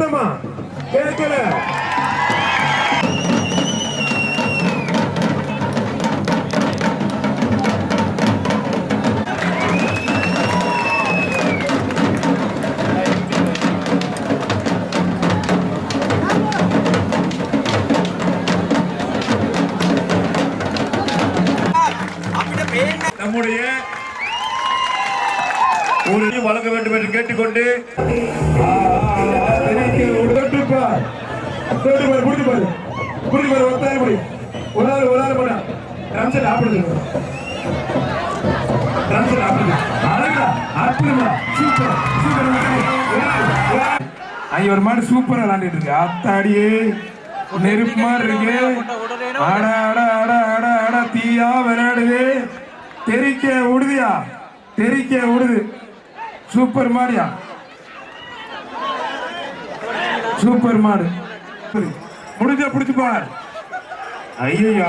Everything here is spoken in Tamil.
சத்தமா கேட்கல. நம்முடைய ஒரு வழங்க வேண்டும் என்று கேட்டுக்கொண்டு ஒரு மாதிரி சூப்பரா விளையாண்டுட்டு இருக்கு. அத்தாடியே நெருப்பு மாதிரி இருக்கு. அட அட அட அட அட தீயா விளையாடுது. தெரிக்க விடுதியா, தெரிக்க விடுது. சூப்பர் மாடியா, சூப்பர் மாடு. முடிஞ்சா பிடிச்சு பார். ஐயா